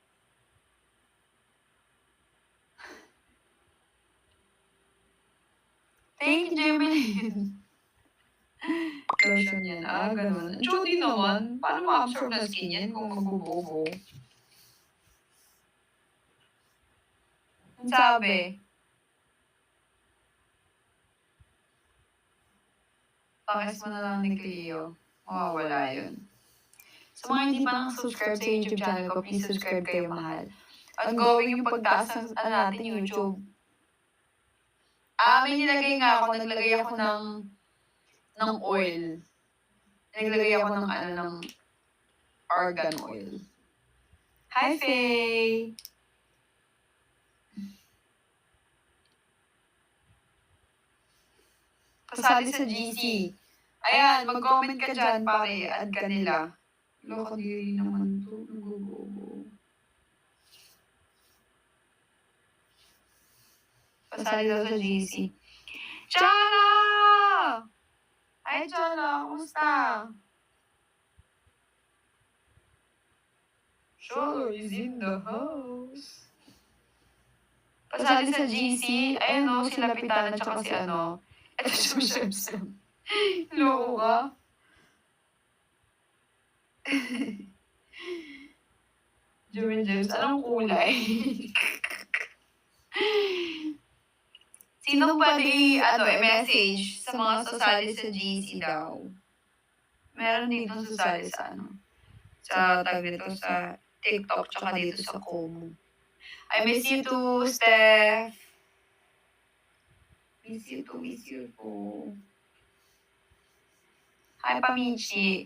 Thank you, Gemini. Lotion yan. Ah, ganun. Ang Judy naman, paano ma-absorb na skin yan kung magbubuo-buo? Ang sabi, pakis mo na lang ni Cleo. Mawawala yun. Sa mga hindi pa nakasubscribe sa YouTube channel ko, please subscribe kayo, mahal. Ongoing yung pagtaas ng natin YouTube. May nilagay nga ako, naglagay ako ng oil. Naglagay ako ng argan oil. Hi, Faye! Kasali sa GC. Ayan, mag-comment ka dyan para i-add ka nila. Loko diri naman to. Nagububo. Kasali daw sa GC. Chana! Hi, Chana! Kumusta? Cholo is in the house. Kasali sa GC. Ayun o, si Lapitan at saka si ano. Ito si Shemsem. Loko ka? Jermaine James, anong kulay? Sino pwede i-message sa mga sasali sa GC daw? Meron dito sasali sa sa tag dito sa TikTok tsaka dito sa Como. I miss you too, Steph. Miss you too. Hi, Pamichi.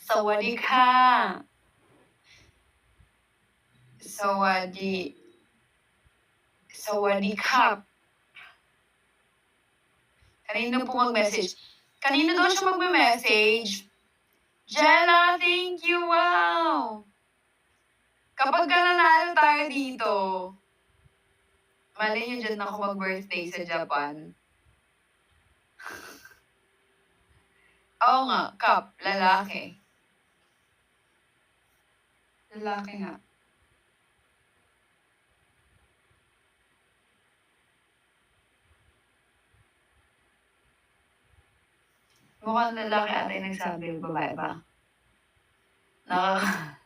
Sawadee ka. Sawadi. Sawadi Cup. Kanino po mag-message? Kanino daw siya magme-message? Jella, thank you, wow! Kapag ka nanalo tayo dito, malay niyo dyan ako mag-birthday sa Japan. Oo nga, cup, lalaki. Lalaki nga. Mukhang lalaki ata yung nagsabi, babae ba? Nakaka...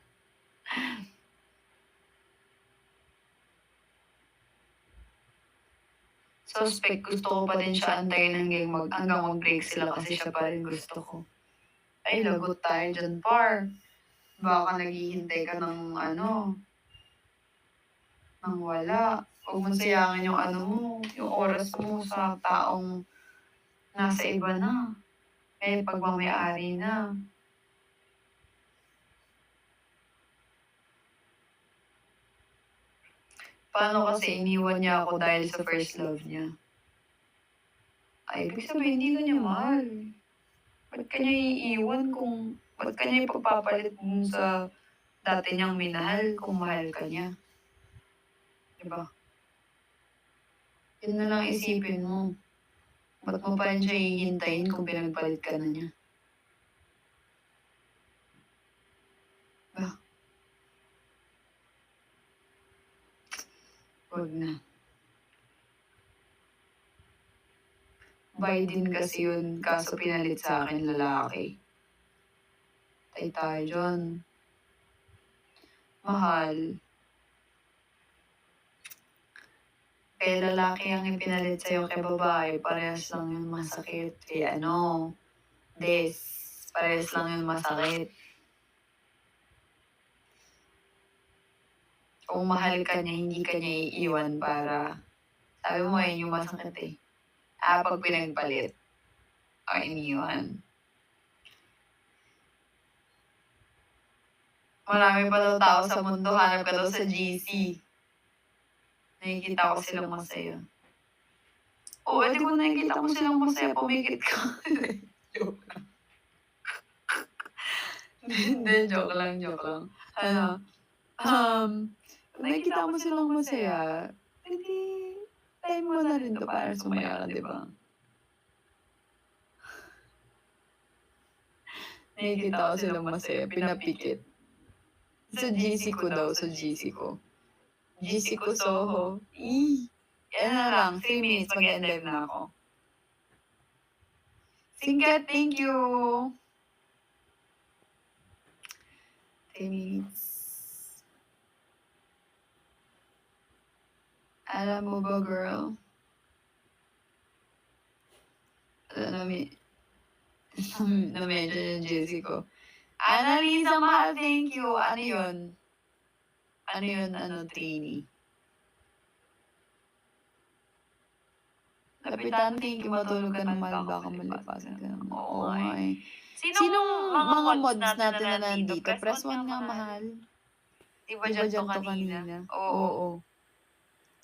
Suspect, gusto ko pa din siya antayin hanggang mag-break sila kasi siya pa rin gusto ko. Ay, lagot tayo dyan, par. Baka naghihintay ka ng nang wala. Huwag mo sayangin yung yung oras mo sa taong nasa iba na. May pagmamayari na. Paano kasi iniwan niya ako dahil sa first love niya? Ay, ibig sabihin, hindi ka niya mahal. Ba't ka niya iiwan ba't ka niya ipagpapalit dun sa dati niyang minahal kung mahal ka niya? Diba? Yun na lang isipin mo. Ba't mo pa rin siya hihintayin kung pinagpalit ka na niya? Ba? Huwag na. Biden kasi yun, kaso pinalit sa akin lalaki. Tay tayo dyan. Mahal. Kaya lalaki ang ipinalit sa'yo kay babae, parehas lang yun masakit. Kaya parehas lang yun masakit. Kung mahal ka niya, hindi ka niya iiwan para, sabi mo yun yung masakit eh. Pag pinagpalit, o iniwan. Marami pa daw tao sa mundo, hanap ka daw sa GC. Nakikita ko silang masaya. Oo, edi kung nakikita ko silang masaya, pumikit ka. Joke lang. Hindi, joke lang. Kung nakikita mo silang masaya, edi, time mo na rin to para sumaya ka, di ba? Nakikita ko silang masaya, pinapikit. Sa GC ko daw, sa GC ko. GC ko Soho. Yan na lang, 3 minutes, mag-end live na ako. Singkat, thank you! 3 minutes. Alam mo ba, girl? Na-mention yung GC ko. Annalisa, mahal, thank you. Ano yun, Trini? Lapitan, thank you. Matulog ka ng mahal, baka malipasan ka naman. Oo nga eh. Sinong mga mods natin na nandito? Press 1 nga, mahal. Diba dyan to kanina? Oo.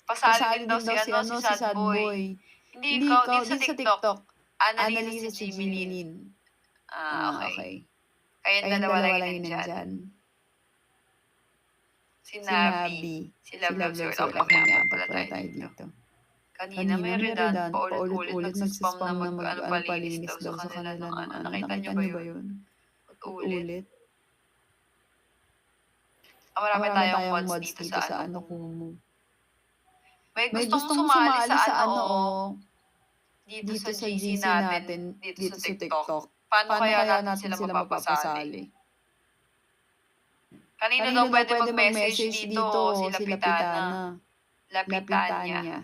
Pasali din daw si Sad Boy. Hindi ikaw, din sa TikTok. Annalisa si Jimilin. Okay. Kayong dalawa lang yun nandyan. Si Nabi. Si Love Lord. Okay, may apat pala tayo dito. Kanina may redan, paulit-ulit nagsispam na palinis daw sa kanila ng nakita niyo ba yun? Ulit. Marami tayong mods dito sa Kumu. May gustong sumali sa dito sa GC natin, dito sa TikTok. Paano kaya natin sila mapapasali? Kanino daw pwede mag-message dito? Si Lapitana. Lapitanya.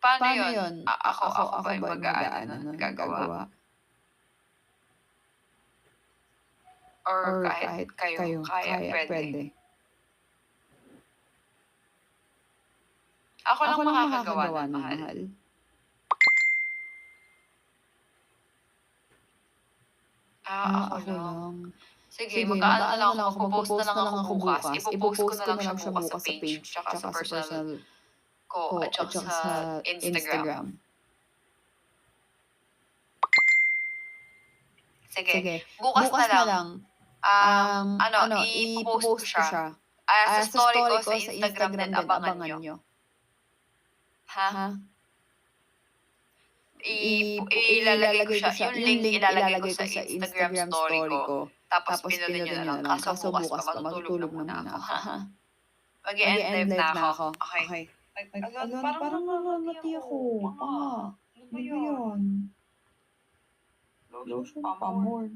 Paano yun? Ako ba yung gagawa? Or kahit kayo, kaya pwede. Ako lang makakagawa ng mahal. Ako lang. Sige, Sige, mag-aano na lang ako, ako, magpo-post na lang ako bukas. Ipo-post ko na lang siya siya bukas sa page, tsaka sa personal ko, at at tsaka saka sa sa Instagram. Sige, Sige, bukas bukas na na lang. lang. I-post ko siya. Sa Sa story ko sa Instagram din, abangan nyo. Ha? Ha? Ilalagay ko siya. Yung link ilalagay ko sa Instagram story ko. Tapos Tapos pinunin pinutin nyo nyo na na lang. lang. Kaso bukas pa, matutulog na muna ako. Ha? Mag-i-end Mag-i-end live live na ako. Okay. Parang namamati ako. Panga. Ano ba yun? Lotion pa more.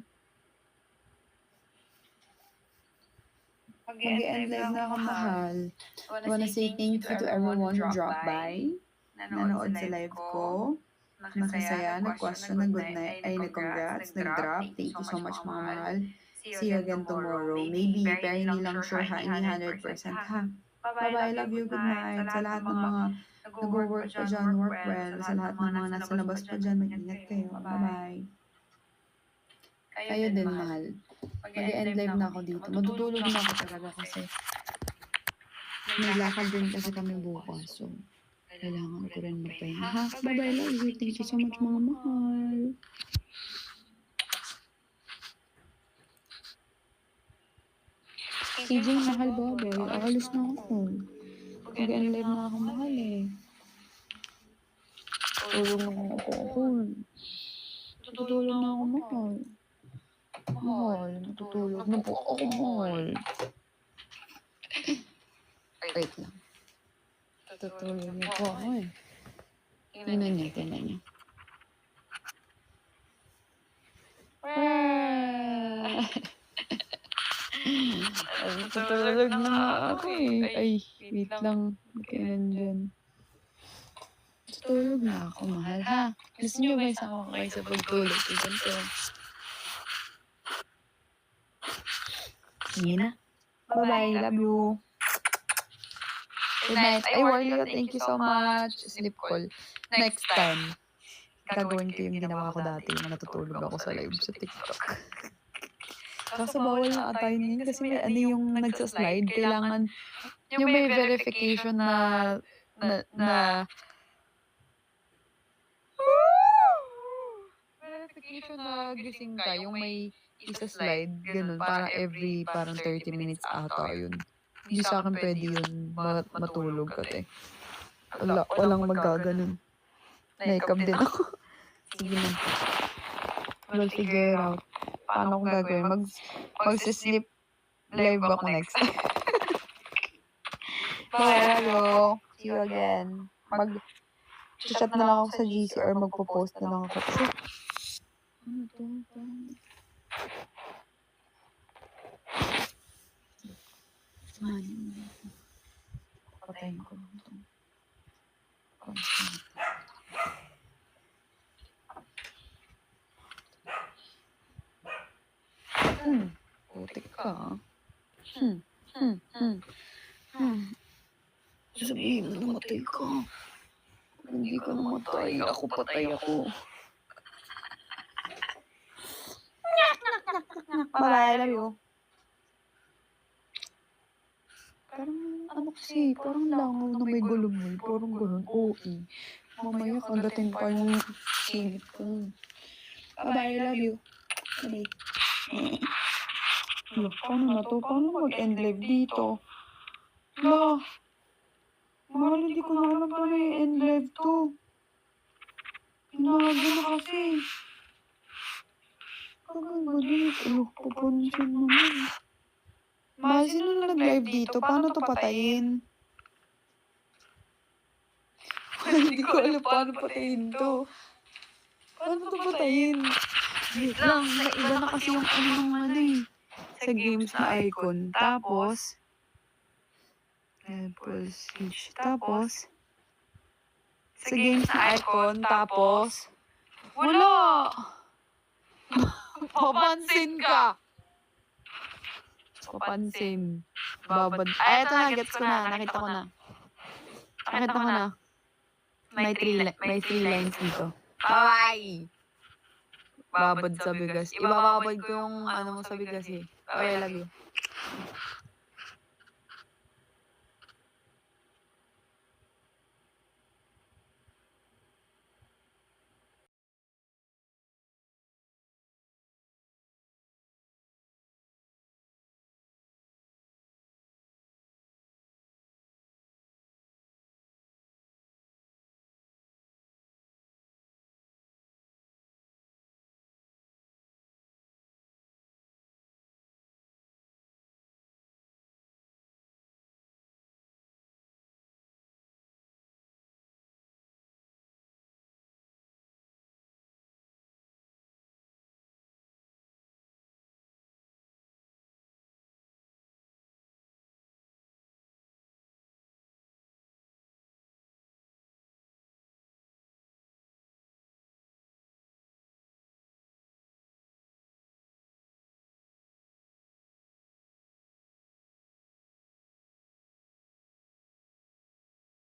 Mag-i-end live na ako, mahal. I wanna say thank you to everyone who dropped by. Nanood sa live ko. Nakasaya, nag-question, nag-good night, ay nag-congrats, nag-drop. Thank you so much, mga mahal. See you again tomorrow. Maybe, pero hindi lang sure ha, hindi 100% ha. Bye-bye, love you, good night. Sa lahat ng mga nag-work pa dyan, work well. Sa lahat ng mga nasa labas pa dyan, mag-ingat kayo. Bye-bye. Kayo din, mahal. Mag-i-end live na ako dito. Matutulog na ako talaga kasi may lakad din kasi kami bukas. So, kailangan ko rin magpahinga. Ha? Bye-bye, love you. Thank you so much, mga mahal. CJ, mahal, bye-bye. Aalis na ako. Mag-end live na ako, mahal eh. Tulog na ako. Tutulog na ako, mahal. Mahal, natutulog na po ako, mahal. Wait lang. Tutulog na po ako eh. Tingnan niyo, tingnan niyo. Tutulog na nga ako eh. Ay, wait lang. Kailan dyan. Tutulog na ako, mahal ha. Gusto niyo ba isama ko kayo sa pagtulog? Ganito. Sige na. Bye-bye. Love you. Good night. Ay, Warlio, thank you so much. Sleep call. Next time, gagawin ko yung ginawa ko dati na natutulog ako sa live sa TikTok. Kaso bawal na ata yun kasi may ano yung nagsaslide. Kailangan yung may verification verification na gising ka. Yung may isa-slide, ganun. Para every parang 30 minutes ata yun. Hindi sa akin pwede yun matulog kasi. Walang magaganon. Naikab din ako. Sige na. We'll figure it out. Paano kong gagawin? Mag-sleep live ako next time. Bye, hello. See you again. Mag-chat na lang ako sa GC or magpo-post na lang ako. Ano to? Patayin ko lang ito. Putik ka. Sabihin mo namatay ka. Hindi ka namatay. Ako patay ako. Bye-bye. Love you. Parang ano kasi, parang langaw na may gulumol. Parang ganun. Oo. Mamaya kagatin pa yung singit ko. Bye-bye. Love you. Bye. Paano na to? Paano mag-end live dito? La! Mahal, hindi ko na alam paano i-end live to. Hinago na kasi. Hanggang ba dito? Papansin naman. Mahal, sino na nag-live dito? Paano to patayin? Hindi ko alam paano patayin to. Paano to patayin? Wait lang, naiba na kasi yung ano ng ano eh. Sa games na icon. Tapos, switch. Tapos, sa games na icon. Tapos, wala! Papansin ka! Papansin. Ay, ito na, gets ko na. Nakita ko na. Nakita ko na. May three lines dito. Bye! babad sa bigas. Ibababad ko yung ano mo sa bigas eh. Okay, love you.